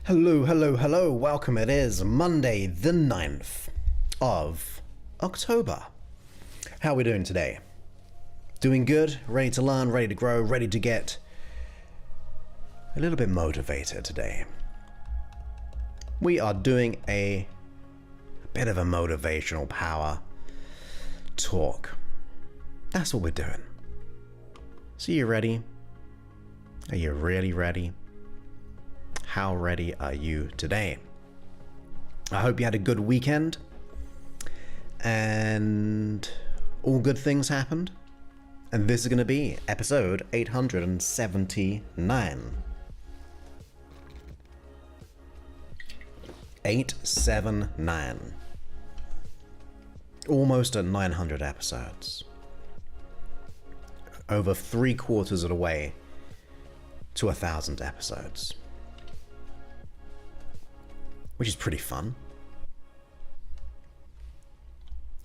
Hello, hello, hello, welcome. It is Monday the 9th of October. How are we doing today? Doing good? Ready to learn, ready to grow, ready to get a little bit motivated today. We are doing a bit of a motivational power talk. That's what we're doing. So you ready? Are you really ready? How ready are you today? I hope you had a good weekend and all good things happened. And this is going to be episode 879. 879. Almost at 900 episodes. Over 3/4 of the way to 1,000 episodes. Which is pretty fun.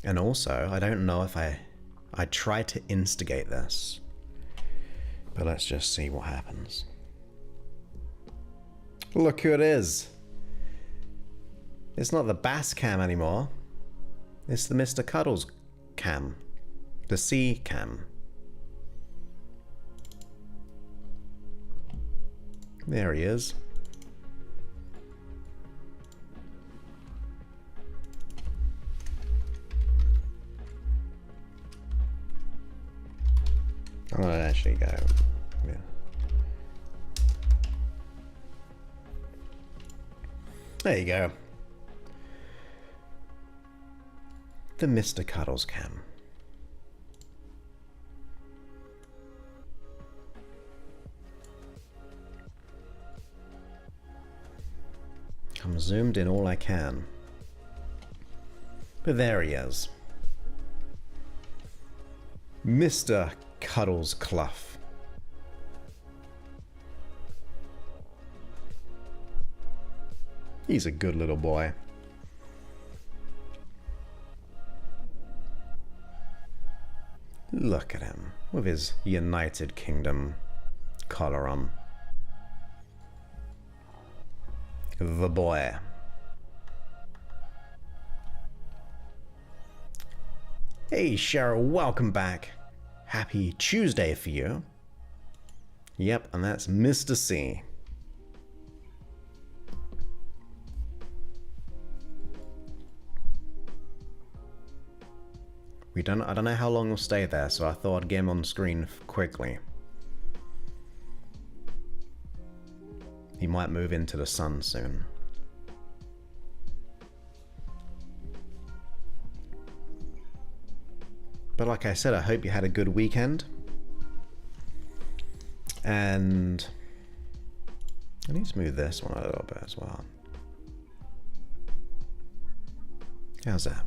And also, I don't know if I tried to instigate this, but let's just see what happens. Look who it is. It's not the Bass cam anymore. It's the Mr. Cuddles cam. The C cam. There he is. I'm gonna actually go. Yeah. There you go. The Mr. Cuddles cam. I'm zoomed in all I can. But there he is. Mr. Cuddles Clough. He's a good little boy. Look at him with his United Kingdom collar on. The boy. Hey Cheryl, welcome back. Happy Tuesday for you. Yep, and that's Mr. C. I don't know how long we'll stay there, so I thought I'd get him on screen quickly. He might move into the sun soon. But like I said, I hope you had a good weekend. And I need to move this one a little bit as well. How's that?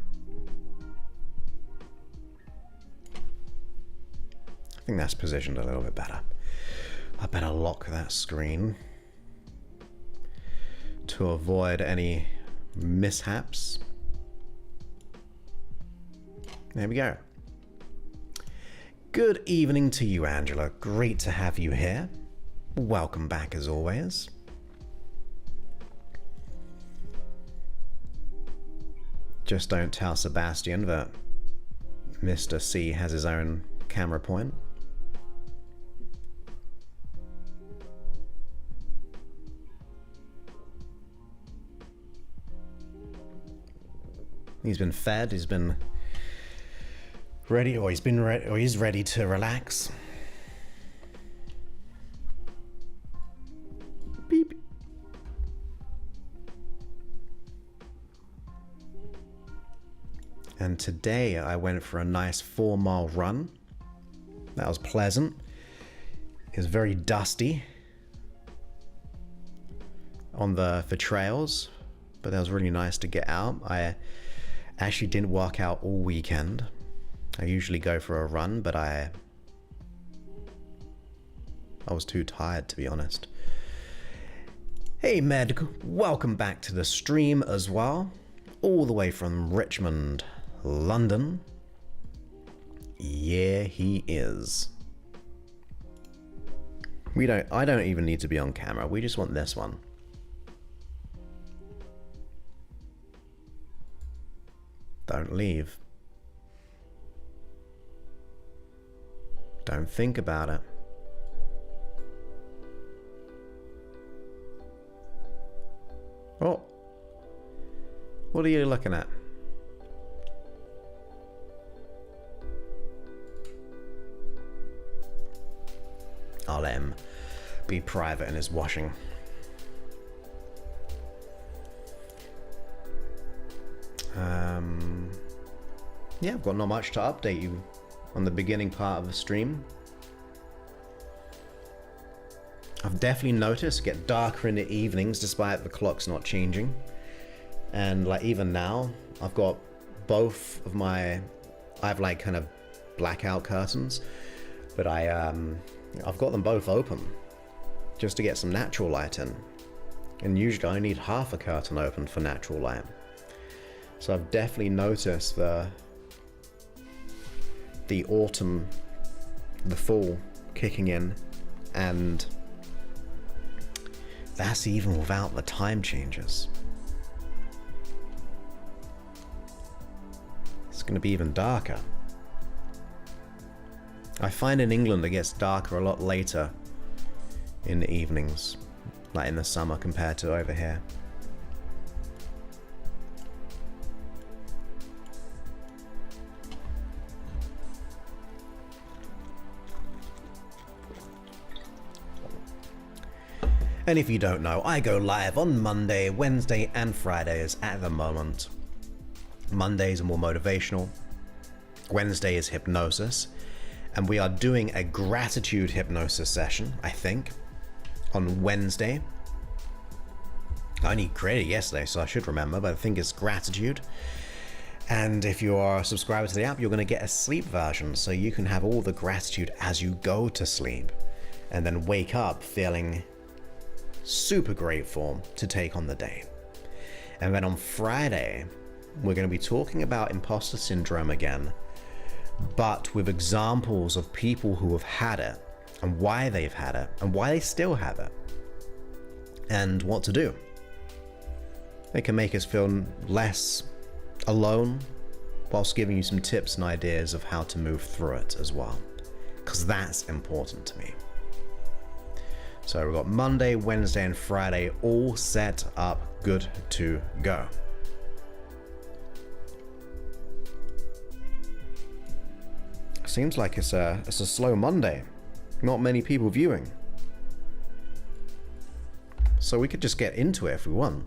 I think that's positioned a little bit better. I better lock that screen to avoid any mishaps. There we go. Good evening to you, Angela. Great to have you here. Welcome back as always. Just don't tell Sebastian that Mr. C has his own camera point. He's been fed, he's been ready, or he's ready to relax. Beep. And today I went for a nice 4-mile run. That was pleasant. It was very dusty on the trails, but that was really nice to get out. I actually didn't work out all weekend. I usually go for a run, but I was too tired, to be honest. Hey Med, welcome back to the stream as well. All the way from Richmond, London. Yeah, he is. I don't even need to be on camera. We just want this one. Don't leave. Don't think about it. Oh. What are you looking at? I'll let him be private in his washing. Yeah, I've got not much to update you on the beginning part of the stream. I've definitely noticed it get darker in the evenings despite the clock's not changing. And like even now, I've got both of my, I have like kind of blackout curtains, but I've got them both open just to get some natural light in. And usually I need half a curtain open for natural light. So I've definitely noticed the autumn, the fall kicking in, and that's even without the time changes. It's going to be even darker. I find in England it gets darker a lot later in the evenings, like in the summer compared to over here. And if you don't know, I go live on Monday, Wednesday, and Fridays at the moment. Mondays are more motivational. Wednesday is hypnosis. And we are doing a gratitude hypnosis session, I think, on Wednesday. I only created it yesterday, so I should remember, but I think it's gratitude. And if you are a subscriber to the app, you're going to get a sleep version, so you can have all the gratitude as you go to sleep, and then wake up feeling super grateful to take on the day. And then on Friday, we're going to be talking about imposter syndrome again, but with examples of people who have had it and why they've had it and why they still have it and what to do. It can make us feel less alone whilst giving you some tips and ideas of how to move through it as well, because that's important to me. So we've got Monday, Wednesday, and Friday all set up, good to go. Seems like it's a slow Monday. Not many people viewing. So we could just get into it if we want.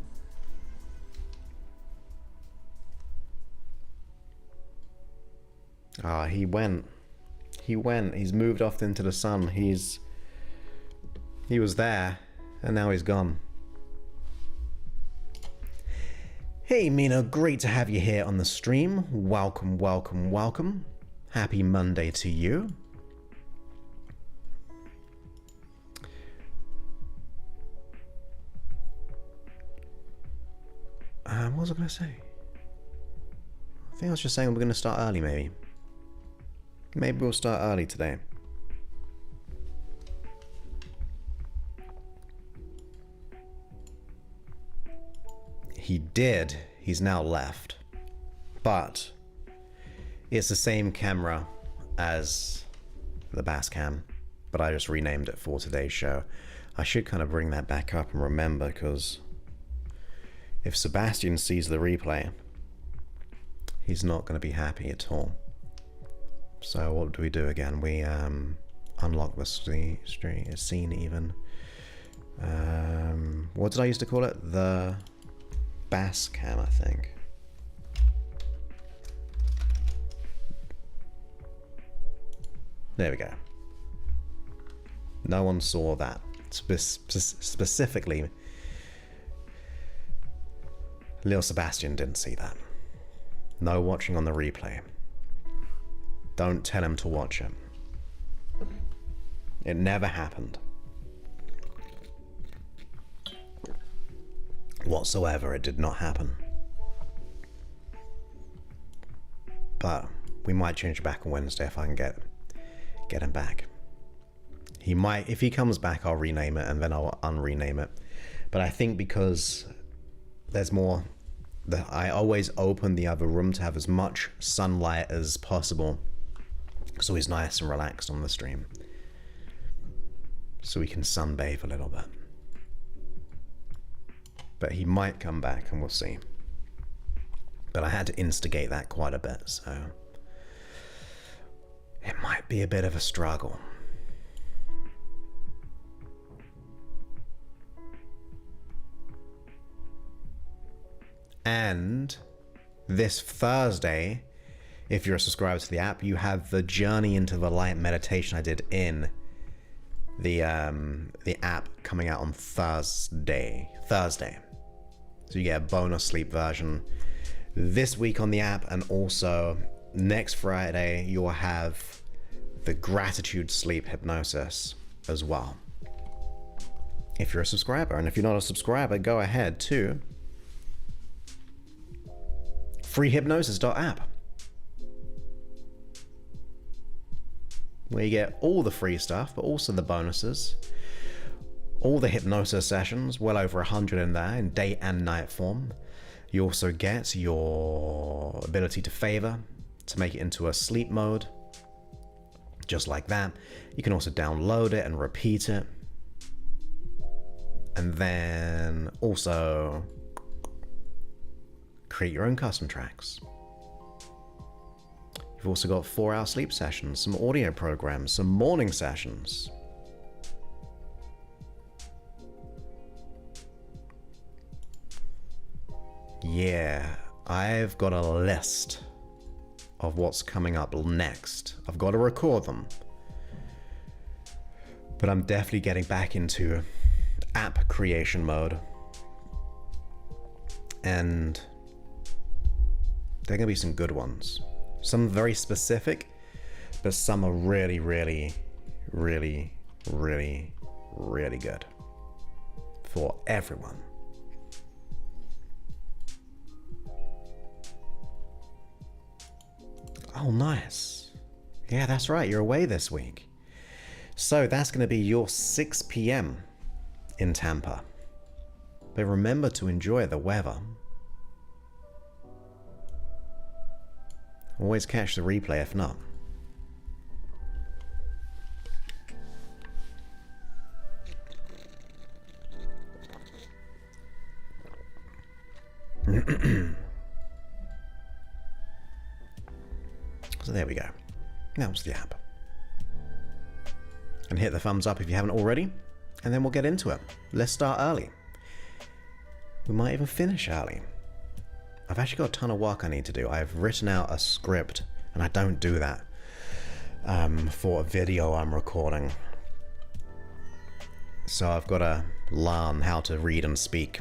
Ah, he went. He's moved off into the sun. He was there, and now he's gone. Hey Mina, great to have you here on the stream. Welcome, welcome, welcome. Happy Monday to you. What was I going to say? I think I was just saying we're going to start early, maybe. Maybe we'll start early today. He did. He's now left. But it's the same camera as the Basscam, but I just renamed it for today's show. I should kind of bring that back up and remember, because if Sebastian sees the replay, he's not going to be happy at all. So what do we do again? We unlock the scene even. What did I used to call it? The Basscam, I think. There we go. No one saw that. Specifically, Lil Sebastian didn't see that. No watching on the replay. Don't tell him to watch it. It never happened. Whatsoever, it did not happen. But we might change it back on Wednesday if I can get him back. He might, if he comes back, I'll rename it and then I'll unrename it. But I think because there's more I always open the other room to have as much sunlight as possible. It's always nice and relaxed on the stream. So we can sunbathe a little bit. But he might come back and we'll see. But I had to instigate that quite a bit, so it might be a bit of a struggle. And this Thursday, if you're a subscriber to the app, you have the Journey into the Light meditation I did in the app coming out on Thursday. So you get a bonus sleep version this week on the app, and also next Friday you'll have the gratitude sleep hypnosis as well. If you're a subscriber, and if you're not a subscriber, go ahead to freehypnosis.app, where you get all the free stuff, but also the bonuses, all the hypnosis sessions, well over 100 in there, in day and night form. You also get your ability to favor, to make it into a sleep mode, just like that. You can also download it and repeat it. And then also create your own custom tracks. You've also got 4-hour sleep sessions, some audio programs, some morning sessions. Yeah, I've got a list of what's coming up next. I've got to record them. But I'm definitely getting back into app creation mode. And there are going to be some good ones. Some very specific, but some are really, really, really, really, really good for everyone. Oh, nice. Yeah, that's right. You're away this week. So that's going to be your 6 p.m. in Tampa. But remember to enjoy the weather. Always catch the replay if not. So there we go. That was the app. And hit the thumbs up if you haven't already, and then we'll get into it. Let's start early. We might even finish early. I've actually got a ton of work I need to do. I've written out a script, and I don't do that for a video I'm recording. So I've got to learn how to read and speak,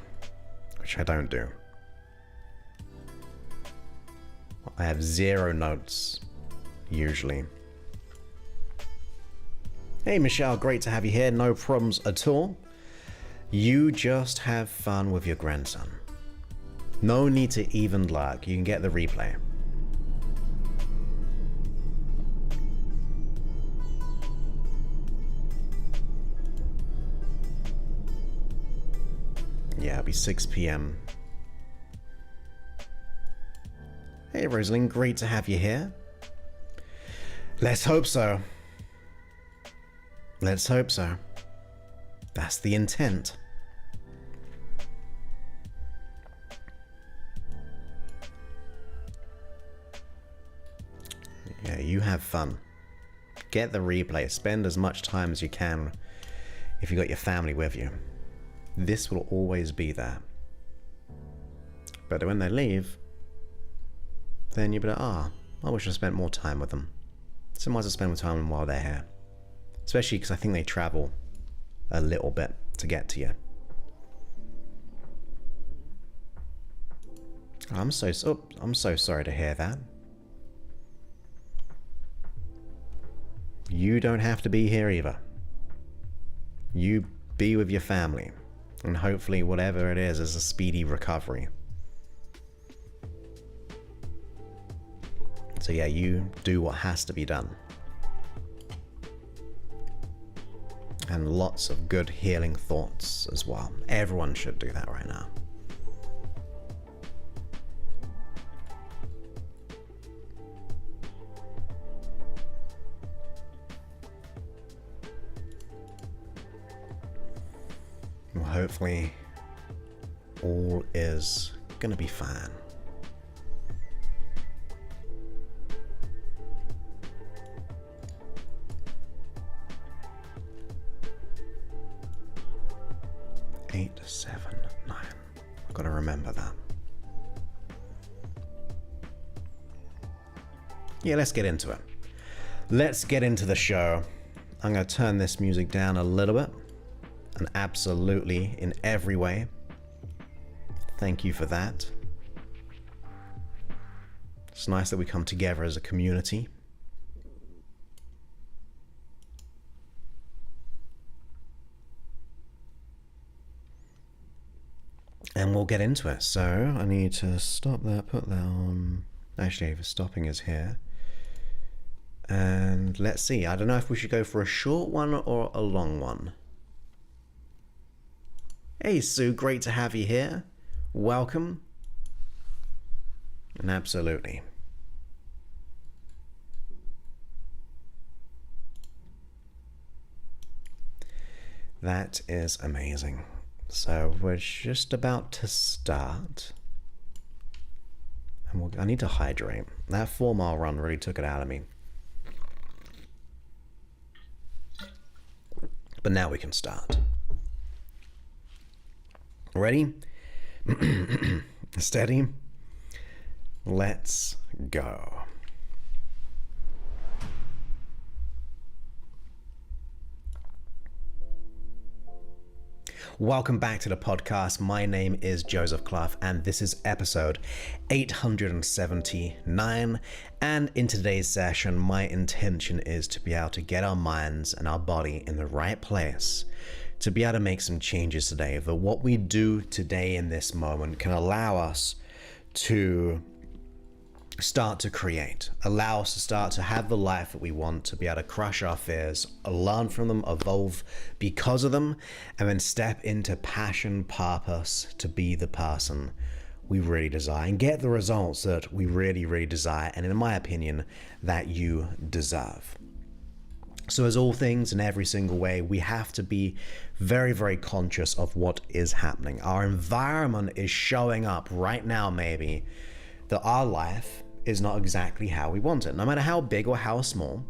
which I don't do. I have 0 notes, usually. Hey Michelle, great to have you here. No problems at all. You just have fun with your grandson. No need to even lurk. You can get the replay. Yeah, it'll be 6 p.m. Hey Rosalind, great to have you here. Let's hope so. Let's hope so. That's the intent. Yeah, you have fun. Get the replay. Spend as much time as you can if you got your family with you. This will always be there. But when they leave, then you'll be like, I wish I spent more time with them. So might as well spend more time while they're here. Especially because I think they travel a little bit to get to you. I'm so sorry to hear that. You don't have to be here either. You be with your family, and hopefully whatever it is a speedy recovery. So yeah, you do what has to be done. And lots of good healing thoughts as well. Everyone should do that right now. hopefully all is gonna be fine. Eight, 7, 9. I've got to remember that. Yeah, let's get into it. Let's get into the show. I'm going to turn this music down a little bit. And absolutely, in every way, thank you for that. It's nice that we come together as a community. And we'll get into it. So I need to stop that, put that on. Actually, the stopping is here. And let's see. I don't know if we should go for a short one or a long one. Hey, Sue, great to have you here. Welcome. And absolutely. That is amazing. So we're just about to start. And I need to hydrate. That 4-mile run really took it out of me. But now we can start. Ready? Steady? Let's go. Welcome back to the podcast. My name is Joseph Clough, and this is episode 879. And in today's session, my intention is to be able to get our minds and our body in the right place to be able to make some changes today. That what we do today in this moment can allow us to start to create, allow us to start to have the life that we want, to be able to crush our fears, learn from them, evolve because of them, and then step into passion, purpose to be the person we really desire and get the results that we really, really desire, and in my opinion, that you deserve. So as all things in every single way, we have to be very, very conscious of what is happening. Our environment is showing up right now, maybe, that our life is not exactly how we want it, no matter how big or how small.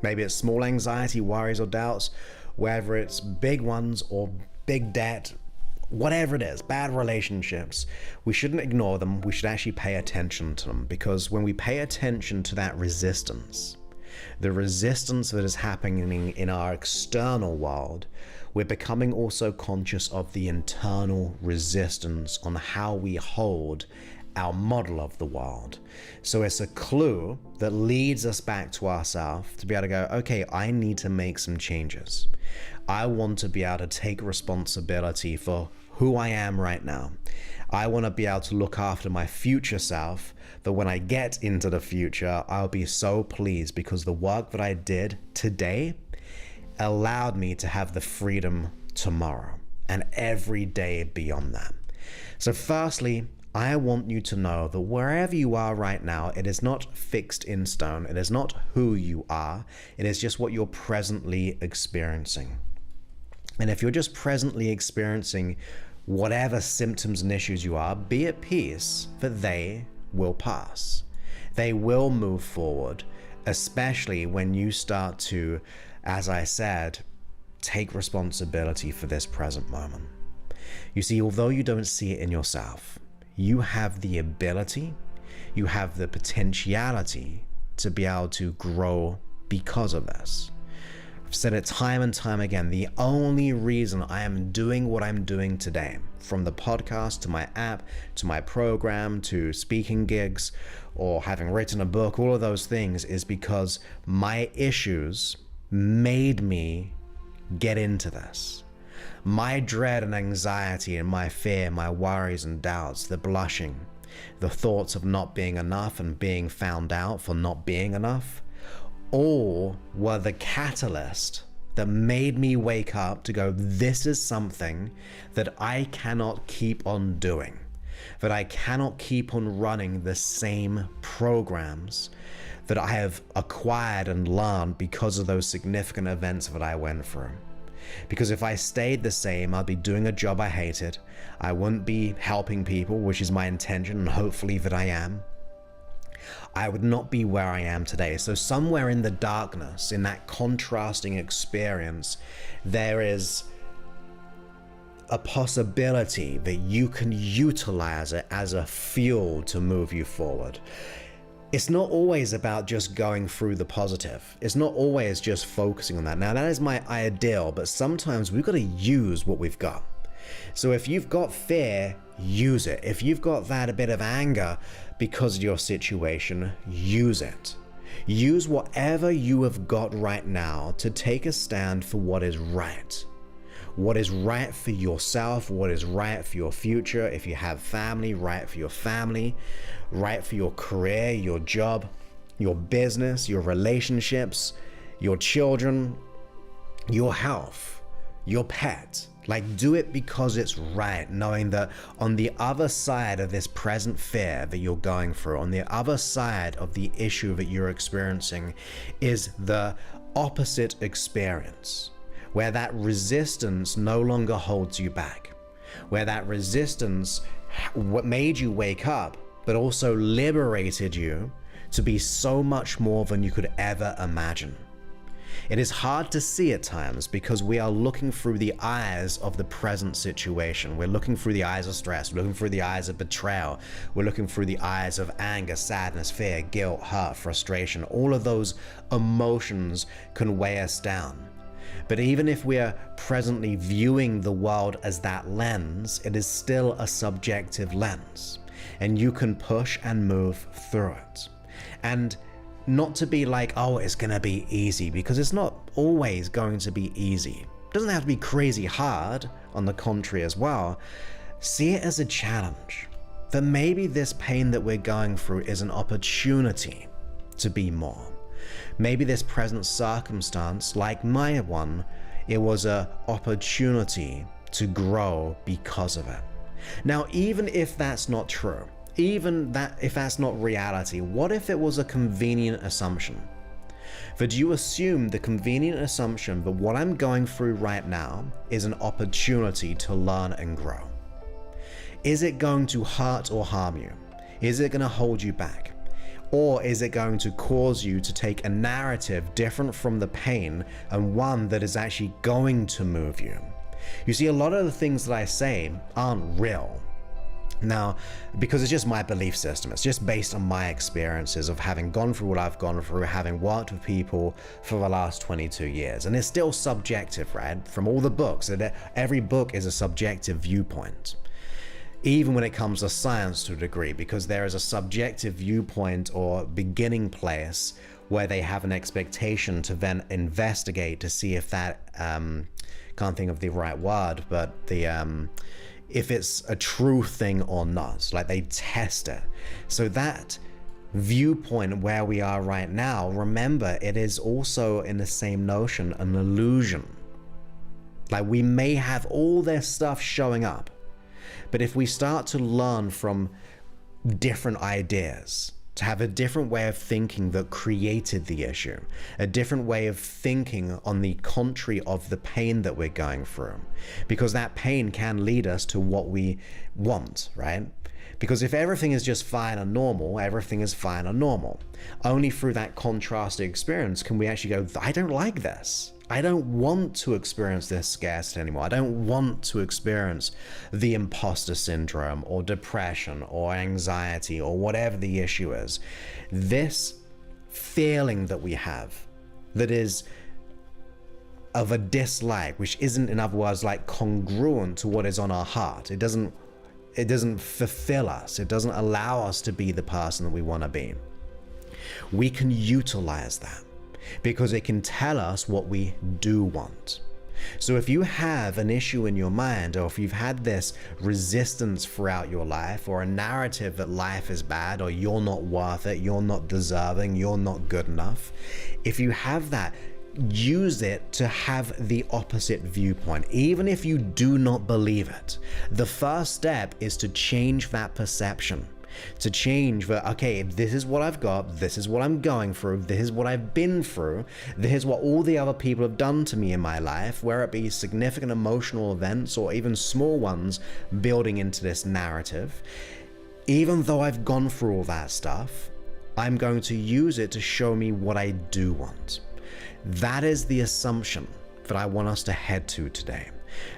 Maybe it's small anxiety, worries, or doubts, whether it's big ones or big debt, whatever it is, bad relationships. We shouldn't ignore them. We should actually pay attention to them, because when we pay attention to that resistance, the resistance that is happening in our external world, we're becoming also conscious of the internal resistance on how we hold our model of the world. So it's a clue that leads us back to ourselves to be able to go, okay, I need to make some changes. I want to be able to take responsibility for who I am right now. I want to be able to look after my future self, that when I get into the future, I'll be so pleased because the work that I did today allowed me to have the freedom tomorrow and every day beyond that. So firstly, I want you to know that wherever you are right now, it is not fixed in stone. It is not who you are. It is just what you're presently experiencing. And if you're just presently experiencing whatever symptoms and issues you are, be at peace that they will pass. They will move forward, especially when you start to, as I said, take responsibility for this present moment. You see, although you don't see it in yourself, you have the ability, you have the potentiality to be able to grow because of this. I've said it time and time again, the only reason I am doing what I'm doing today, from the podcast to my app, to my program, to speaking gigs, or having written a book, all of those things, is because my issues made me get into this. My dread and anxiety and my fear, my worries and doubts, the blushing, the thoughts of not being enough and being found out for not being enough, all were the catalyst that made me wake up to go, this is something that I cannot keep on doing, that I cannot keep on running the same programs that I have acquired and learned because of those significant events that I went through. Because if I stayed the same, I'd be doing a job I hated. I wouldn't be helping people, which is my intention, and hopefully that I am. I would not be where I am today. So somewhere in the darkness, in that contrasting experience, there is a possibility that you can utilize it as a fuel to move you forward. It's not always about just going through the positive. It's not always just focusing on that. Now, that is my ideal, but sometimes we've got to use what we've got. So if you've got fear, use it. If you've got that a bit of anger because of your situation, use it. Use whatever you have got right now to take a stand for what is right. What is right for yourself, what is right for your future. If you have family, right for your family, right for your career, your job, your business, your relationships, your children, your health, your pet. Like, do it because it's right, knowing that on the other side of this present fear that you're going through, on the other side of the issue that you're experiencing, is the opposite experience, where that resistance no longer holds you back, where that resistance what made you wake up, but also liberated you to be so much more than you could ever imagine. It is hard to see at times because we are looking through the eyes of the present situation. We're looking through the eyes of stress, we're looking through the eyes of betrayal, we're looking through the eyes of anger, sadness, fear, guilt, hurt, frustration. All of those emotions can weigh us down. But even if we are presently viewing the world as that lens, it is still a subjective lens, and you can push and move through it. And not to be like, oh, it's gonna be easy, because it's not always going to be easy. It doesn't have to be crazy hard, on the contrary as well. See it as a challenge, that maybe this pain that we're going through is an opportunity to be more. Maybe this present circumstance, like my one, it was an opportunity to grow because of it. Now, even if that's not true, if that's not reality, what if it was a convenient assumption? That you assume the convenient assumption that what I'm going through right now is an opportunity to learn and grow. Is it going to hurt or harm you? Is it going to hold you back? Or is it going to cause you to take a narrative different from the pain, and one that is actually going to move you? You see, a lot of the things that I say aren't real. Now, because it's just my belief system, it's just based on my experiences of having gone through what I've gone through, having worked with people for the last 22 years. And it's still subjective, right? From all the books, every book is a subjective viewpoint. Even when it comes to science to a degree, because there is a subjective viewpoint or beginning place where they have an expectation to then investigate to see if that, can't think of the right word, but if it's a true thing or not, like they test it. So that viewpoint where we are right now, remember, it is also in the same notion, an illusion. Like, we may have all this stuff showing up, but if we start to learn from different ideas, to have a different way of thinking that created the issue, a different way of thinking on the contrary of the pain that we're going through, because that pain can lead us to what we want, right? Because if everything is just fine and normal, everything is fine and normal. Only through that contrasting experience can we actually go, I don't like this. I don't want to experience this scarcity anymore. I don't want to experience the imposter syndrome or depression or anxiety or whatever the issue is. This feeling that we have that is of a dislike, which isn't, in other words, like congruent to what is on our heart. It doesn't fulfill us. It doesn't allow us to be the person that we want to be. We can utilize that, because it can tell us what we do want. So if you have an issue in your mind, or if you've had this resistance throughout your life, or a narrative that life is bad, or you're not worth it, you're not deserving, you're not good enough, if you have that, use it to have the opposite viewpoint, even if you do not believe it. The first step is to change that perception. To change that, okay, this is what I've got, this is what I'm going through, this is what I've been through, this is what all the other people have done to me in my life, whether it be significant emotional events or even small ones building into this narrative. Even though I've gone through all that stuff, I'm going to use it to show me what I do want. That is the assumption that I want us to head to today.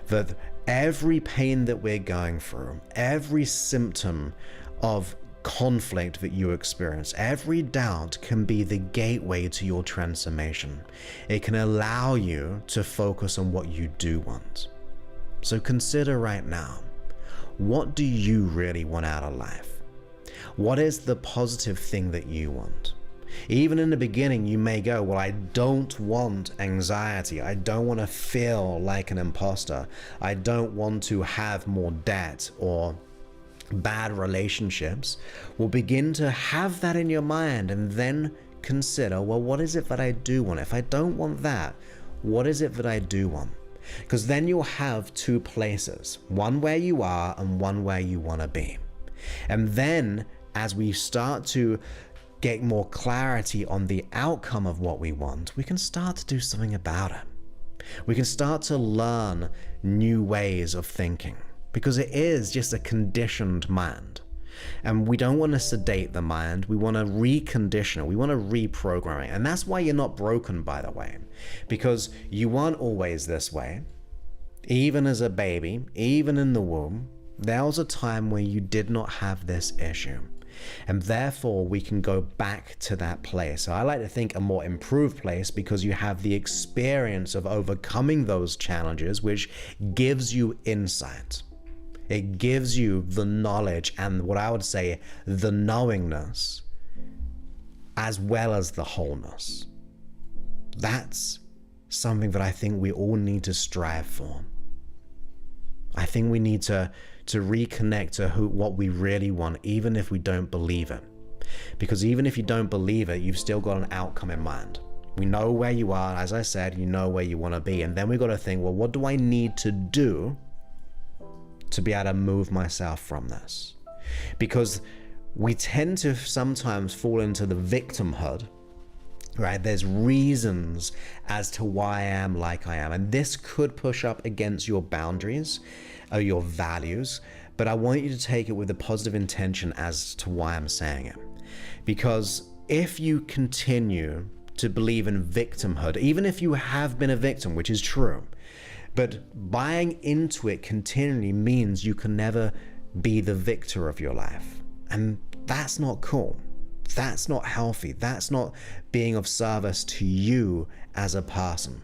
That every pain that we're going through, every symptom of conflict that you experience, every doubt can be the gateway to your transformation. It can allow you to focus on what you do want. So consider right now, what do you really want out of life? What is the positive thing that you want? Even in the beginning, you may go, well, I don't want anxiety. I don't want to feel like an imposter. I don't want to have more debt or bad relationships. Well, begin to have that in your mind and then consider, well, what is it that I do want? If I don't want that, what is it that I do want? Because then you'll have two places, one where you are and one where you want to be. And then as we start to get more clarity on the outcome of what we want, we can start to do something about it. We can start to learn new ways of thinking, because it is just a conditioned mind. And we don't want to sedate the mind. We want to recondition it. We want to reprogram it. And that's why you're not broken, by the way, because you weren't always this way. Even as a baby, even in the womb, there was a time where you did not have this issue. And therefore, we can go back to that place. So I like to think a more improved place, because you have the experience of overcoming those challenges, which gives you insight. It gives you the knowledge and what I would say the knowingness, as well as the wholeness. That's something that I think we all need to strive for. I think we need to reconnect to what we really want, even if we don't believe it. Because even if you don't believe it, you've still got an outcome in mind. We know where you are, as I said, you know where you want to be. And then we've got to think, well, what do I need to do to be able to move myself from this? Because we tend to sometimes fall into the victimhood, right? There's reasons as to why I am like I am. And this could push up against your boundaries or your values, but I want you to take it with a positive intention as to why I'm saying it. Because if you continue to believe in victimhood, even if you have been a victim, which is true, but buying into it continually means you can never be the victor of your life. And that's not cool. That's not healthy. That's not being of service to you as a person.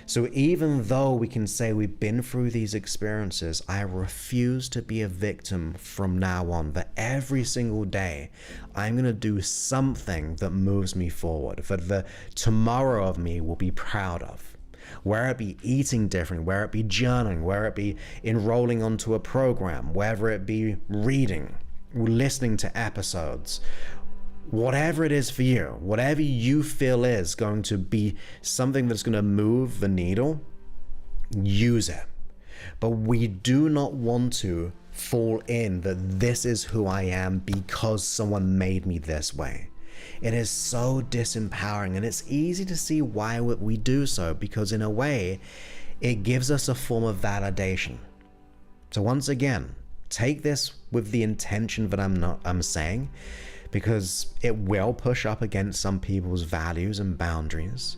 So even though we can say we've been through these experiences, I refuse to be a victim from now on. That every single day, I'm going to do something that moves me forward, that the tomorrow of me will be proud of. Whether it be eating different, whether it be journaling, whether it be enrolling onto a program, whether it be reading, listening to episodes, whatever it is for you, whatever you feel is going to be something that's going to move the needle, use it. But we do not want to fall in that this is who I am because someone made me this way. It is so disempowering, and it's easy to see why we do so, because in a way, it gives us a form of validation. So once again, take this with the intention that I'm saying, because it will push up against some people's values and boundaries.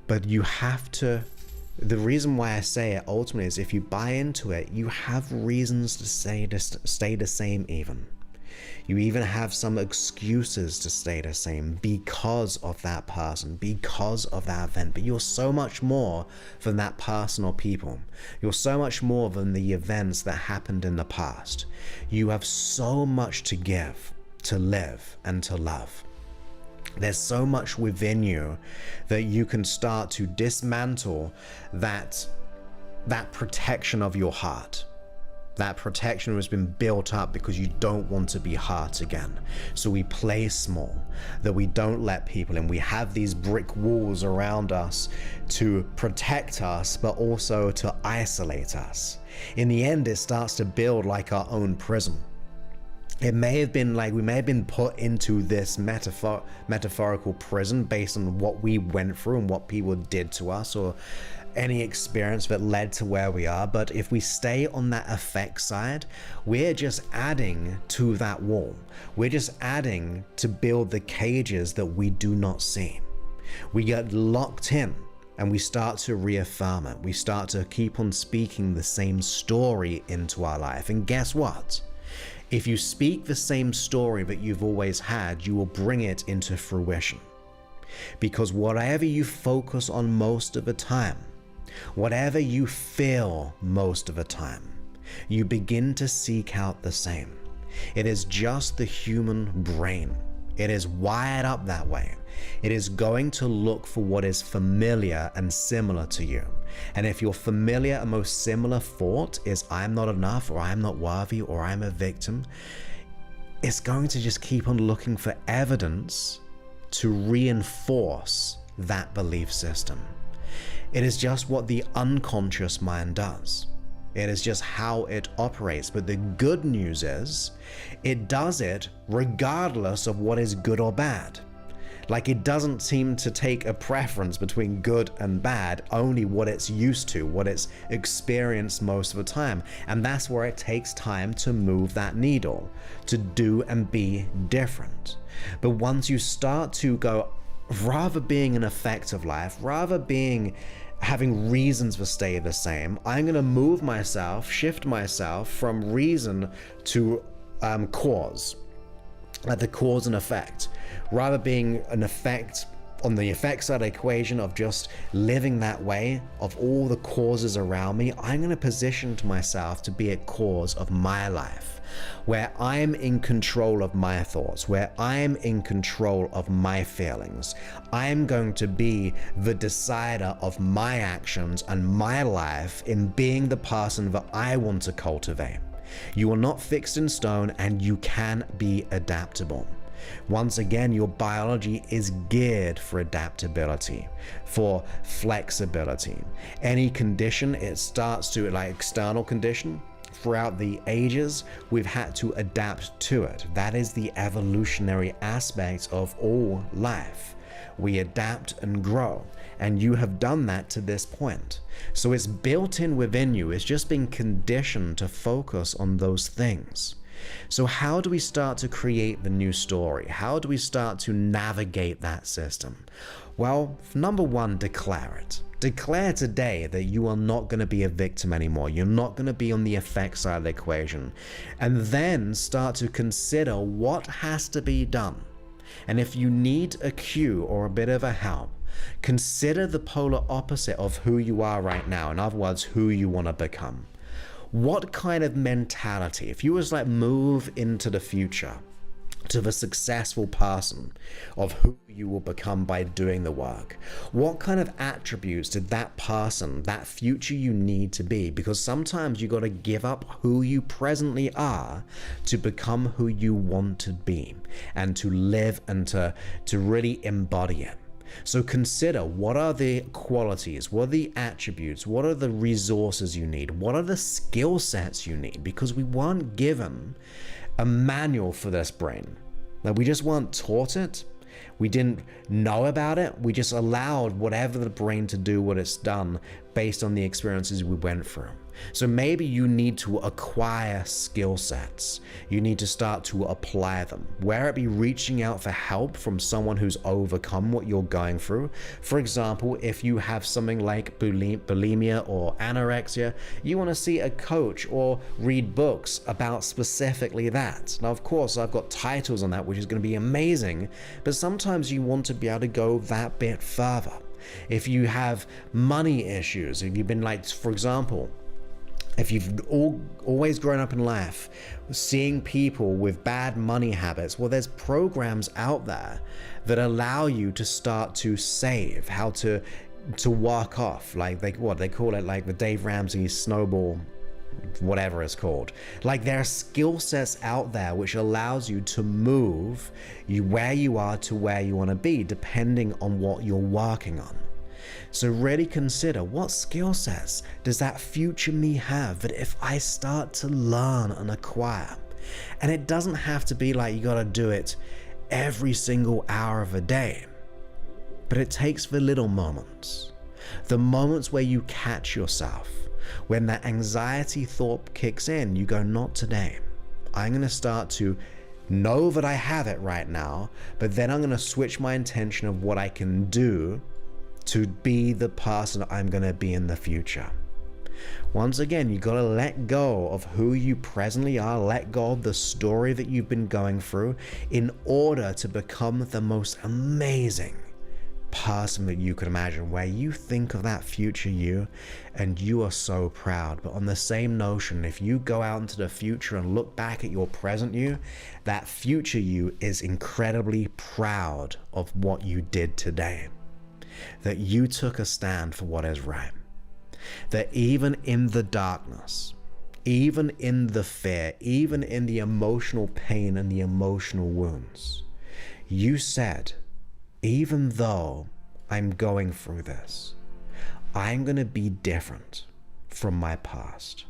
But you have to, the reason why I say it ultimately is if you buy into it, you have reasons to stay the same even. You even have some excuses to stay the same because of that person, because of that event. But you're so much more than that person or people. You're so much more than the events that happened in the past. You have so much to give, to live, and to love. There's so much within you that you can start to dismantle that protection of your heart. That protection has been built up because you don't want to be hurt again. So we play small, that we don't let people in. We have these brick walls around us to protect us, but also to isolate us. In the end, it starts to build like our own prison. It may have been like we may have been put into this metaphorical prison based on what we went through and what people did to us, or any experience that led to where we are. But if we stay on that effect side, we're just adding to that wall. We're just adding to build the cages that we do not see. We get locked in and we start to reaffirm it. We start to keep on speaking the same story into our life. And guess what? If you speak the same story that you've always had, you will bring it into fruition. Because whatever you focus on most of the time, whatever you feel most of the time, you begin to seek out the same. It is just the human brain. It is wired up that way. It is going to look for what is familiar and similar to you. And if your familiar and most similar thought is I'm not enough, or I'm not worthy, or I'm a victim, it's going to just keep on looking for evidence to reinforce that belief system. It is just what the unconscious mind does. It is just how it operates. But the good news is it does it regardless of what is good or bad. Like, it doesn't seem to take a preference between good and bad, only what it's used to, what it's experienced most of the time. And that's where it takes time to move that needle, to do and be different. But once you start to go, rather being an effect of life, rather having reasons for stay the same, I'm going to move myself, shift myself from reason to cause. Like the cause and effect, rather being an effect on the effect side of the equation of just living that way of all the causes around me. I'm going to position myself to be a cause of my life, where I'm in control of my thoughts, where I'm in control of my feelings. I'm going to be the decider of my actions and my life in being the person that I want to cultivate. You are not fixed in stone, and you can be adaptable. Once again, your biology is geared for adaptability, for flexibility. Any condition, it starts to, like external condition, throughout the ages, we've had to adapt to it. That is the evolutionary aspect of all life. We adapt and grow, and you have done that to this point. So it's built in within you. It's just been conditioned to focus on those things. So how do we start to create the new story? How do we start to navigate that system? Well, number one, declare it. Declare today that you are not going to be a victim anymore. You're not going to be on the effect side of the equation. And then start to consider what has to be done. And if you need a cue or a bit of a help, consider the polar opposite of who you are right now. In other words, who you want to become. What kind of mentality, if you was like move into the future to the successful person of who you will become by doing the work, what kind of attributes did that person, that future you need to be? Because sometimes you got to give up who you presently are to become who you want to be and to live and to really embody it. So consider, what are the qualities, what are the attributes, what are the resources you need, what are the skill sets you need? Because we weren't given a manual for this brain. Like, we just weren't taught it. We didn't know about it. We just allowed whatever the brain to do what it's done based on the experiences we went through. So maybe you need to acquire skill sets. You need to start to apply them. Whether it be reaching out for help from someone who's overcome what you're going through. For example, if you have something like bulimia or anorexia, you want to see a coach or read books about specifically that. Now, of course, I've got titles on that, which is going to be amazing, but sometimes you want to be able to go that bit further. If you have money issues, if you've been like, for example, if you've always grown up in life seeing people with bad money habits, well, there's programs out there that allow you to start to save, how to walk off, like they call it, like the Dave Ramsey snowball, whatever it's called. Like, there are skill sets out there which allows you to move you where you are to where you want to be, depending on what you're working on. So really consider, what skill sets does that future me have that if I start to learn and acquire, And it doesn't have to be like you gotta do it every single hour of a day, but it takes the little moments, the moments where you catch yourself. When that anxiety thought kicks in, you go, not today. I'm gonna start to know that I have it right now, but then I'm gonna switch my intention of what I can do to be the person I'm gonna be in the future. Once again, you gotta let go of who you presently are, let go of the story that you've been going through in order to become the most amazing person that you could imagine, where you think of that future you and you are so proud. But on the same notion, if you go out into the future and look back at your present you, that future you is incredibly proud of what you did today, that you took a stand for what is right, that even in the darkness, even in the fear, even in the emotional pain and the emotional wounds, you said, even though I'm going through this, I'm going to be different from my past.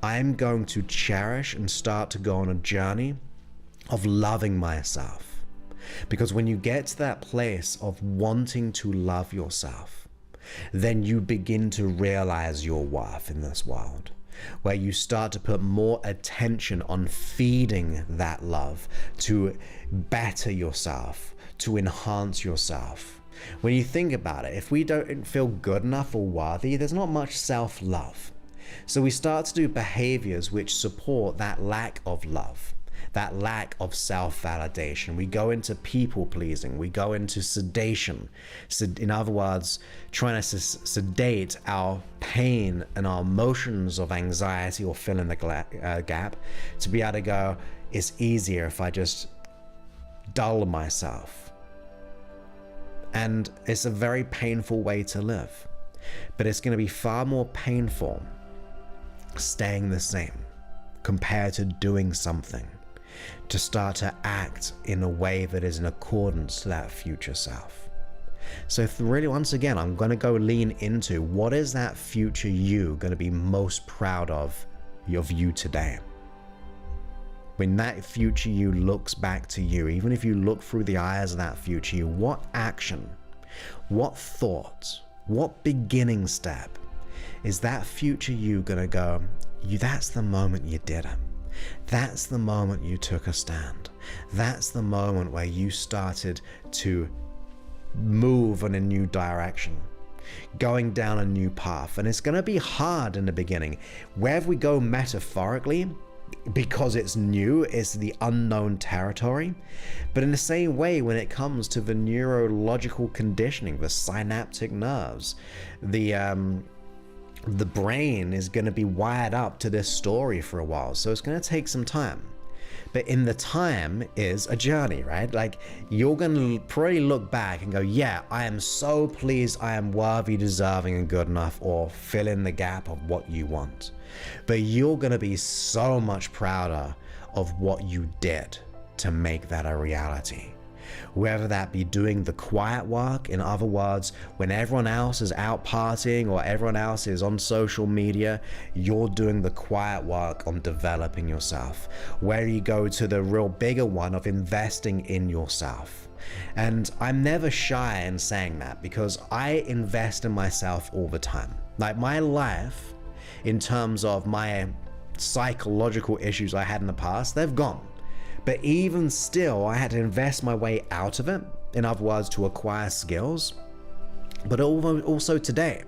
I'm going to cherish and start to go on a journey of loving myself. Because when you get to that place of wanting to love yourself, then you begin to realize your worth in this world, where you start to put more attention on feeding that love to better yourself, to enhance yourself. When you think about it, if we don't feel good enough or worthy, there's not much self-love. So we start to do behaviors which support that lack of love, that lack of self-validation. We go into people-pleasing, we go into sedation. In other words, trying to sedate our pain and our emotions of anxiety or fill in the gap to be able to go, it's easier if I just dull myself. And it's a very painful way to live, but it's going to be far more painful staying the same compared to doing something to start to act in a way that is in accordance to that future self. So if really, once again, I'm going to go lean into what is that future you going to be most proud of you today. When that future you looks back to you, even if you look through the eyes of that future you, what action, what thought, what beginning step is that future you gonna go, that's the moment you did it. That's the moment you took a stand. That's the moment where you started to move in a new direction, going down a new path. And it's gonna be hard in the beginning. Wherever we go metaphorically, because it's new, it's the unknown territory. But in the same way, when it comes to the neurological conditioning, the synaptic nerves, the brain is going to be wired up to this story for a while, so it's going to take some time. But in the time is a journey, right? Like, you're going to probably look back and go, yeah, I am so pleased I am worthy, deserving, and good enough, or fill in the gap of what you want. But you're going to be so much prouder of what you did to make that a reality. Whether that be doing the quiet work, in other words, when everyone else is out partying or everyone else is on social media, you're doing the quiet work on developing yourself. Where you go to the real bigger one of investing in yourself. And I'm never shy in saying that, because I invest in myself all the time. Like, my life, in terms of my psychological issues I had in the past, they've gone. But even still, I had to invest my way out of it, in other words, to acquire skills. But also today,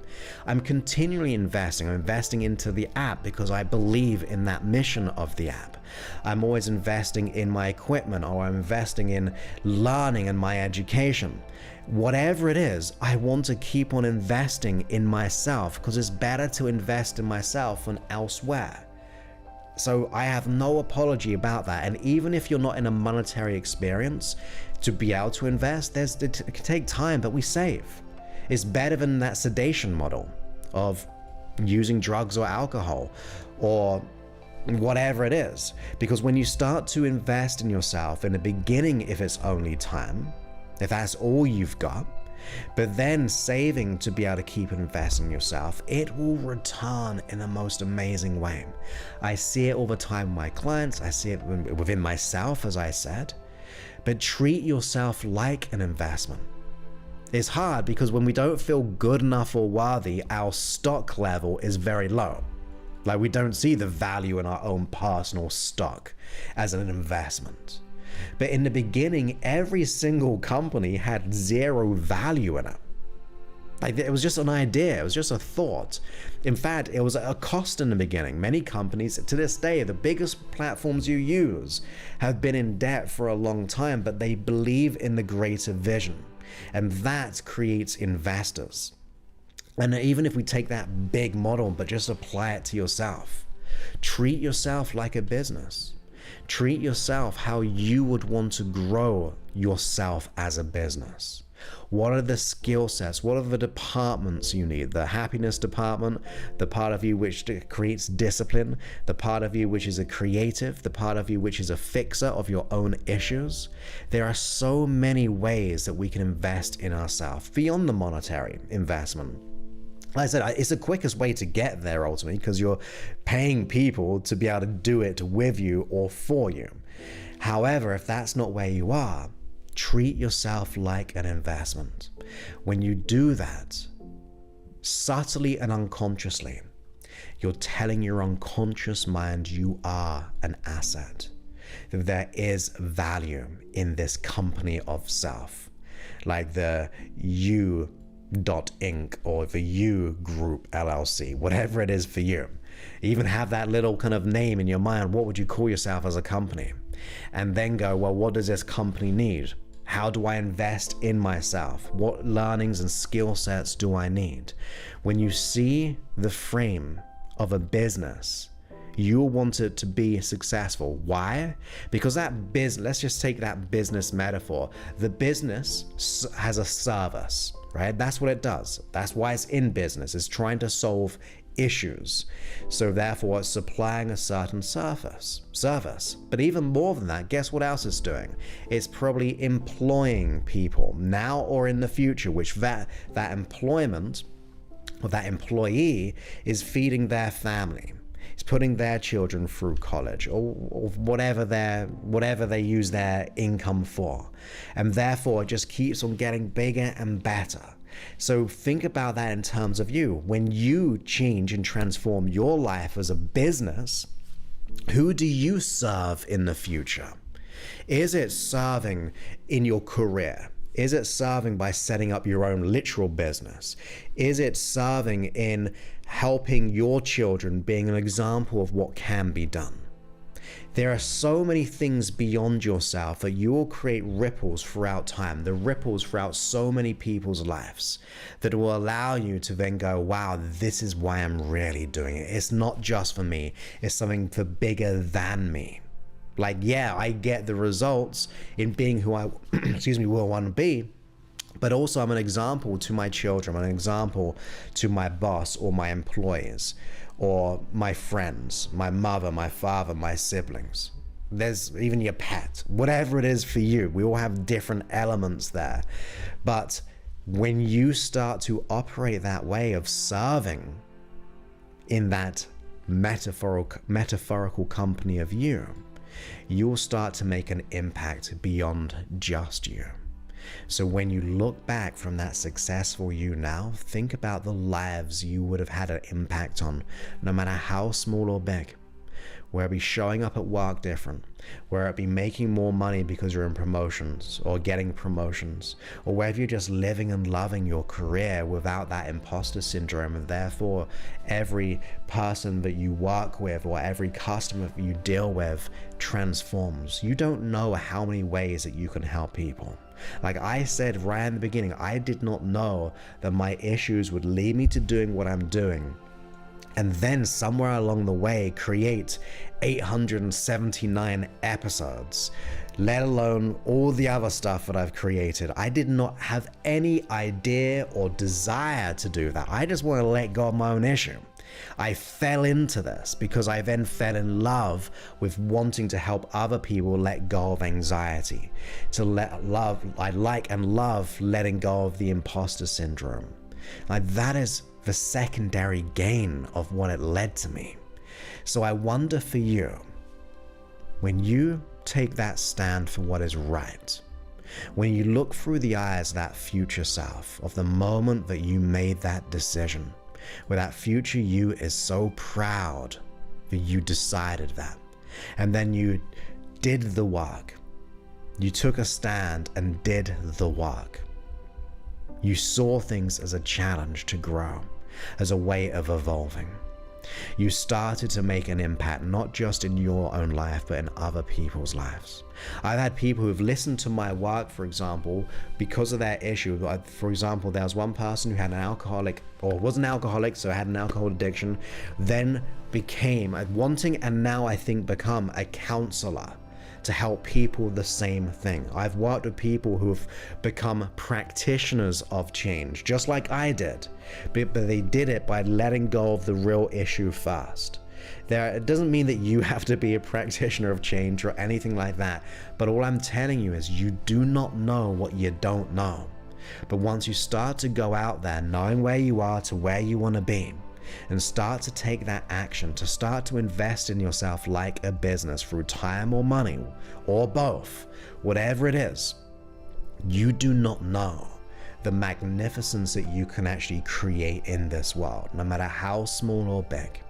I'm continually investing. I'm investing into the app because I believe in that mission of the app. I'm always investing in my equipment, or I'm investing in learning and my education. Whatever it is, I want to keep on investing in myself, because it's better to invest in myself than elsewhere. So I have no apology about that. And even if you're not in a monetary experience to be able to invest, it can take time, but we save. It's better than that sedation model of using drugs or alcohol or whatever it is. Because when you start to invest in yourself in the beginning, if it's only time, if that's all you've got, but then saving to be able to keep investing in yourself, it will return in the most amazing way. I see it all the time with my clients. I see it within myself, as I said. But treat yourself like an investment. It's hard because when we don't feel good enough or worthy, our stock level is very low. Like, we don't see the value in our own personal stock as an investment. But in the beginning, every single company had zero value in it. Like, it was just an idea. It was just a thought. In fact, it was a cost in the beginning. Many companies, to this day, the biggest platforms you use have been in debt for a long time, but they believe in the greater vision. And that creates investors. And even if we take that big model, but just apply it to yourself, treat yourself like a business. Treat yourself how you would want to grow yourself as a business. What are the skill sets? What are the departments you need? The happiness department, the part of you which creates discipline, the part of you which is a creative, the part of you which is a fixer of your own issues. There are so many ways that we can invest in ourselves beyond the monetary investment. Like I said, it's the quickest way to get there ultimately, because you're paying people to be able to do it with you or for you. However, if that's not where you are, treat yourself like an investment. When you do that, subtly and unconsciously, you're telling your unconscious mind you are an asset, that there is value in this company of self, like the U.Inc. or the U Group LLC, whatever it is for you. Even have that little kind of name in your mind. What would you call yourself as a company? And then go, well, what does this company need? How do I invest in myself? What learnings and skill sets do I need? When you see the frame of a business, you'll want it to be successful. Why? Because that business, let's just take that business metaphor. The business has a service, right? That's what it does. That's why it's in business. It's trying to solve issues. So therefore it's supplying a certain service. But even more than that, guess what else it's doing? It's probably employing people now or in the future, which that employment or that employee is feeding their family. It's putting their children through college or whatever they use their income for. And therefore it just keeps on getting bigger and better. So think about that in terms of you. When you change and transform your life as a business, who do you serve in the future? Is it serving in your career? Is it serving by setting up your own literal business? Is it serving in helping your children, being an example of what can be done? There are so many things beyond yourself that you will create ripples throughout time, the ripples throughout so many people's lives that will allow you to then go, wow, this is why I'm really doing it. It's not just for me. It's something for bigger than me. Like, yeah, I get the results in being who I, will want to be, but also I'm an example to my children. I'm an example to my boss or my employees or my friends, my mother, my father, my siblings. There's even your pet, whatever it is for you. We all have different elements there. But when you start to operate that way of serving in that metaphorical company of you, you'll start to make an impact beyond just you. So when you look back from that successful you now, think about the lives you would have had an impact on, no matter how small or big. Where it be showing up at work different, where it be making more money because you're in promotions or getting promotions, or whether you're just living and loving your career without that imposter syndrome, and therefore every person that you work with or every customer that you deal with transforms. You don't know how many ways that you can help people. Like I said right in the beginning, I did not know that my issues would lead me to doing what I'm doing, and then somewhere along the way create 879 episodes, let alone all the other stuff that I've created. I did not have any idea or desire to do that. I just want to let go of my own issue. I fell into this because I then fell in love with wanting to help other people let go of anxiety, I like and love letting go of the imposter syndrome. Like, that is the secondary gain of what it led to me. So I wonder for you, when you take that stand for what is right, when you look through the eyes of that future self, of the moment that you made that decision, where that future you is so proud that you decided that, and then you did the work, you took a stand and did the work. You saw things as a challenge to grow, as a way of evolving. You started to make an impact, not just in your own life, but in other people's lives. I've had people who've listened to my work, for example, because of their issue. For example, there was one person who had an alcoholic, or was an alcoholic, so had an alcohol addiction, then became wanting, and now I think become a counselor to help people the same thing. I've worked with people who've become practitioners of change, just like I did, but they did it by letting go of the real issue first. It doesn't mean that you have to be a practitioner of change or anything like that, but all I'm telling you is you do not know what you don't know. But once you start to go out there knowing where you are to where you want to be, and start to take that action, to start to invest in yourself like a business through time or money, or both, whatever it is, you do not know the magnificence that you can actually create in this world, no matter how small or big.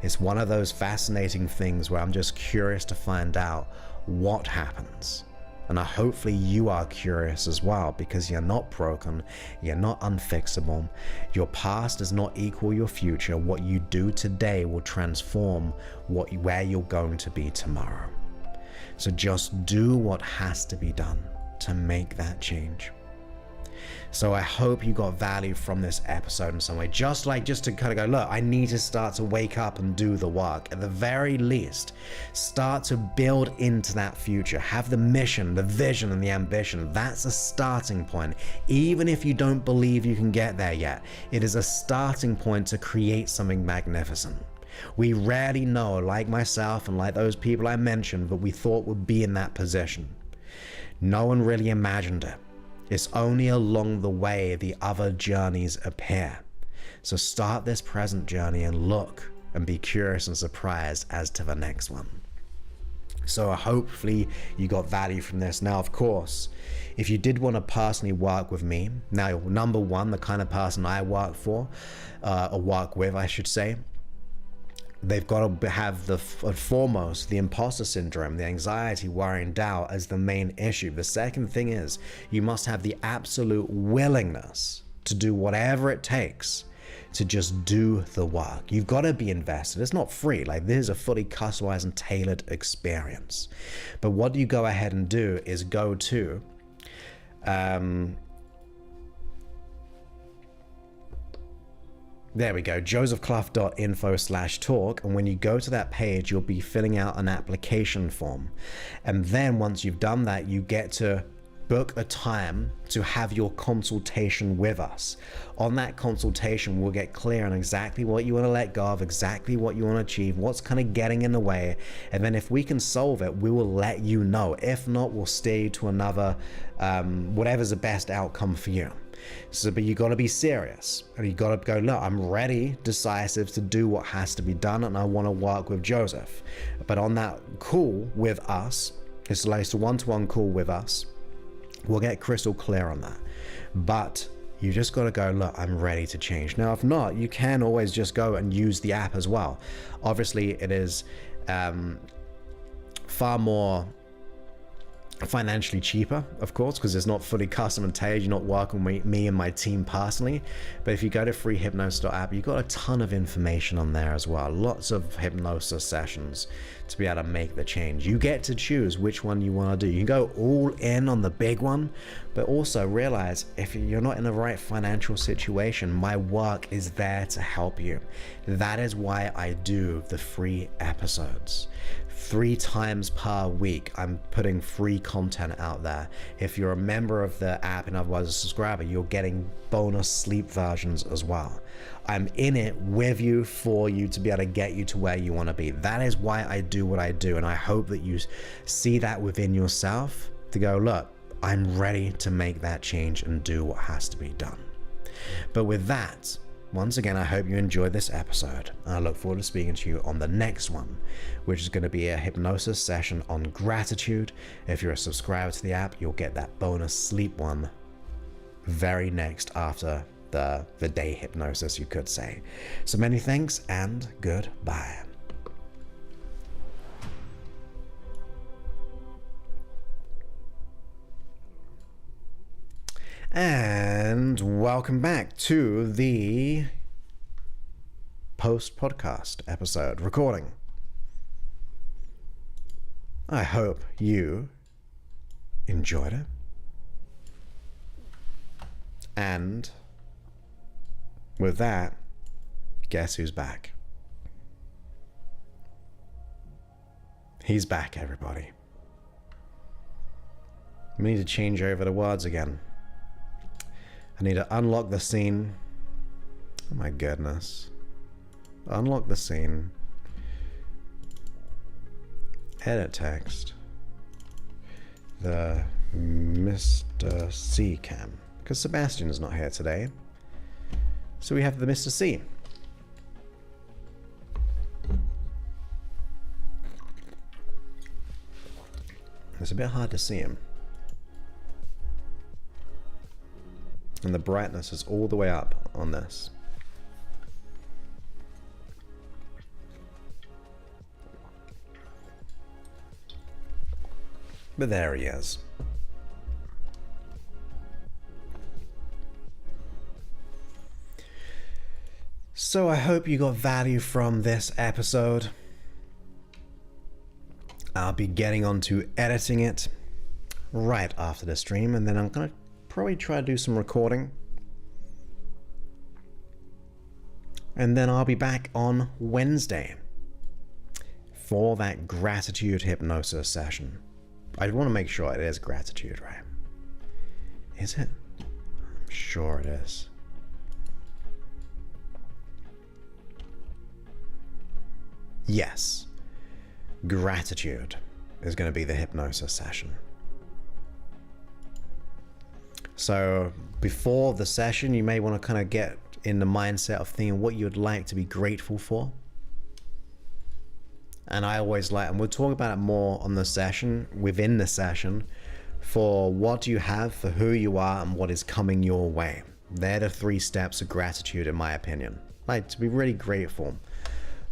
It's one of those fascinating things where I'm just curious to find out what happens. And hopefully you are curious as well, because you're not broken, you're not unfixable. Your past does not equal your future. What you do today will transform where you're going to be tomorrow. So just do what has to be done to make that change. So I hope you got value from this episode in some way. Just to kind of go, look, I need to start to wake up and do the work. At the very least, start to build into that future. Have the mission, the vision, and the ambition. That's a starting point. Even if you don't believe you can get there yet, it is a starting point to create something magnificent. We rarely know, like myself and like those people I mentioned, that we thought would be in that position. No one really imagined it. It's only along the way the other journeys appear. So start this present journey and look and be curious and surprised as to the next one. So hopefully you got value from this. Now, of course, if you did want to personally work with me, now, number one, the kind of person I work for, or work with, I should say, they've got to have the foremost, the imposter syndrome, the anxiety, worry, and doubt as the main issue. The second thing is you must have the absolute willingness to do whatever it takes to just do the work. You've got to be invested. It's not free. Like, this is a fully customized and tailored experience. But what you go ahead and do is go to there we go, josephclough.info/talk, and when you go to that page, you'll be filling out an application form. And then once you've done that, you get to book a time to have your consultation with us. On that consultation, we'll get clear on exactly what you want to let go of, exactly what you want to achieve, what's kind of getting in the way, and then if we can solve it, we will let you know. If not, we'll steer you to another, whatever's the best outcome for you. So, but you got to be serious, and you got to go, look, I'm ready, decisive to do what has to be done, and I want to work with Joseph. But on that call with us, it's like a one-to-one call with us, we'll get crystal clear on that. But you just got to go, look, I'm ready to change. Now, if not, you can always just go and use the app as well. Obviously, it is far more financially cheaper, of course, because it's not fully custom and tailored. You're not working with me and my team personally. But if you go to freehypnosis.app, you've got a ton of information on there as well. Lots of hypnosis sessions to be able to make the change. You get to choose which one you want to do. You can go all in on the big one, but also realize if you're not in the right financial situation, my work is there to help you. That is why I do the free episodes. 3 times per week, I'm putting free content out there. If you're a member of the app, and otherwise a subscriber, you're getting bonus sleep versions as well. I'm in it with you, for you, to be able to get you to where you want to be. That is why I do what I do, and I hope that you see that within yourself to go, look, I'm ready to make that change and do what has to be done. But with that, once again, I hope you enjoyed this episode, and I look forward to speaking to you on the next one, which is going to be a hypnosis session on gratitude. If you're a subscriber to the app, you'll get that bonus sleep one very next after the day hypnosis, you could say. So many thanks and goodbye. And welcome back to the post-podcast episode recording. I hope you enjoyed it. And with that, guess who's back? He's back, everybody. We need to change over the words again. I need to unlock the scene. Oh my goodness. Unlock the scene. Edit text. The Mr. C cam. Because Sebastian is not here today. So we have the Mr. C. It's a bit hard to see him. And the brightness is all the way up on this. But there he is. So I hope you got value from this episode. I'll be getting on to editing it right after the stream, and then I'm gonna probably try to do some recording, and then I'll be back on Wednesday for that gratitude hypnosis session. I want to make sure it is gratitude, right? Is it? I'm sure it is. Yes, gratitude is going to be the hypnosis session. So before the session, you may want to kind of get in the mindset of thinking what you'd like to be grateful for. And I always like, and we'll talk about it more on the session, within the session, for what you have, for who you are, and what is coming your way. They're the 3 steps of gratitude, in my opinion. Like, to be really grateful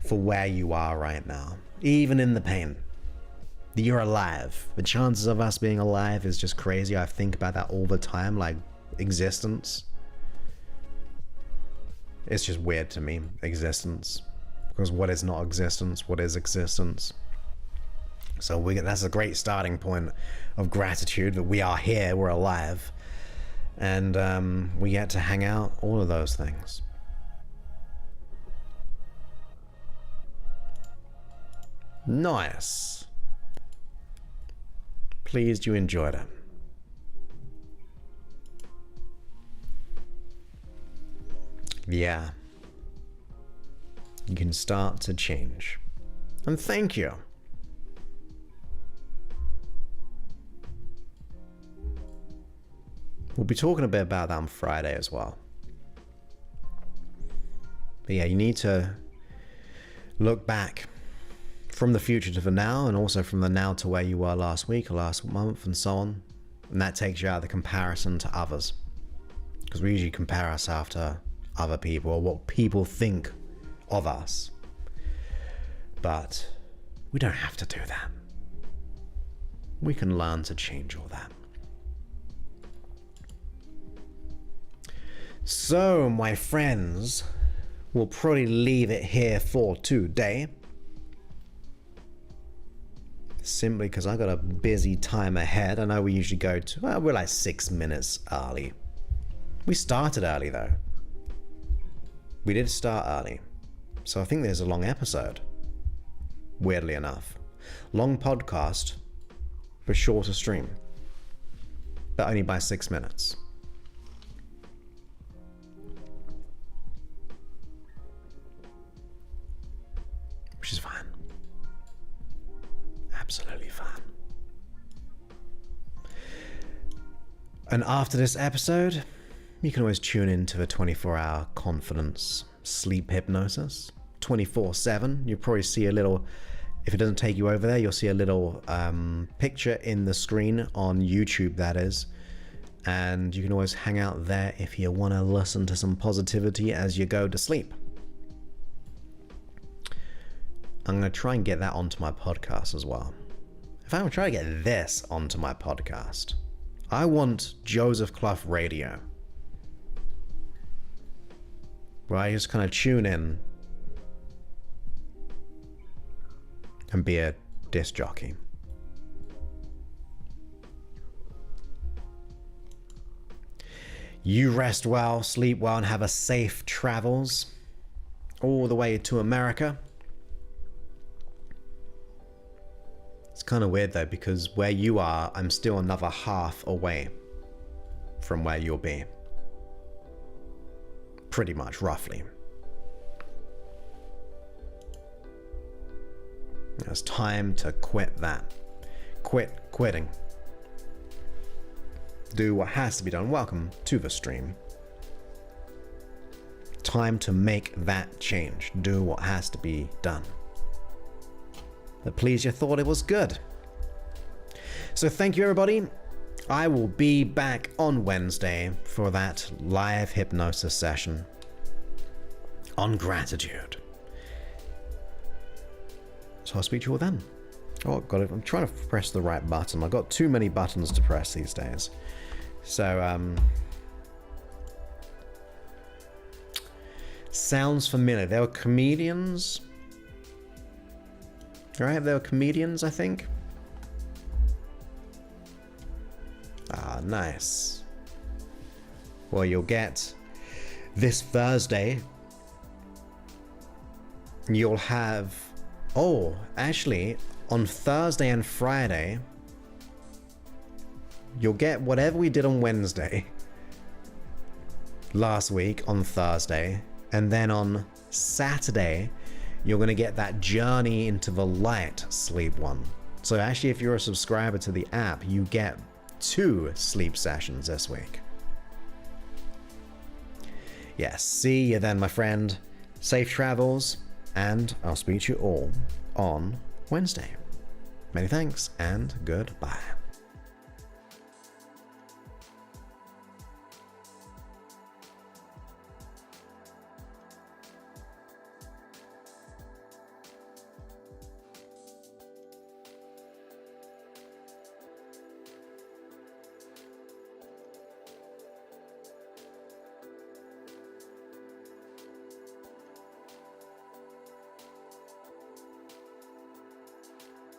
for where you are right now, even in the pain. You're alive. The chances of us being alive is just crazy. I think about that all the time, like existence. It's just weird to me, existence. Because what is not existence? What is existence? So that's a great starting point of gratitude, that we are here, we're alive. And we get to hang out, all of those things. Nice. Pleased you enjoyed it. Yeah. You can start to change. And thank you. We'll be talking a bit about that on Friday as well. But yeah, you need to look back from the future to the now, and also from the now to where you were last week or last month, and so on. And that takes you out of the comparison to others. Because we usually compare ourselves to other people, or what people think of us. But we don't have to do that. We can learn to change all that. So, my friends, we'll probably leave it here for today. Simply because I got a busy time ahead. I know we usually go to, well, we're like 6 minutes early. We started early though. We did start early. So I think there's a long episode. Weirdly enough. Long podcast, but shorter stream. But only by 6 minutes. Which is fine. Absolutely fine. And after this episode, you can always tune in to the 24-hour confidence sleep hypnosis. 24/7. You'll probably see a little, if it doesn't take you over there, you'll see a little picture in the screen on YouTube, that is. And you can always hang out there if you want to listen to some positivity as you go to sleep. I'm going to try and get that onto my podcast as well. If I'm going to try to get this onto my podcast, I want Joseph Clough Radio, where I just kind of tune in and be a disc jockey. You rest well, sleep well, and have a safe travels all the way to America. It's kind of weird though, because where you are, I'm still another half away from where you'll be. Pretty much, roughly. It's time to quit that. Quitting. Do what has to be done. Welcome to the stream. Time to make that change. Do what has to be done. But please, you thought it was good. So thank you, everybody. I will be back on Wednesday for that live hypnosis session on gratitude. So I'll speak to you all then. Oh, got it. I'm trying to press the right button. I've got too many buttons to press these days. So, sounds familiar. They were comedians. Right? They were comedians, I think. Ah, nice. Well, you'll get this Thursday. You'll have... Oh, actually, on Thursday and Friday, you'll get whatever we did on Wednesday last week on Thursday, and then on Saturday, you're going to get that Journey into the Light sleep one. So actually, if you're a subscriber to the app, you get 2 sleep sessions this week. Yes, see you then, my friend. Safe travels, and I'll speak to you all on Wednesday. Many thanks, and goodbye.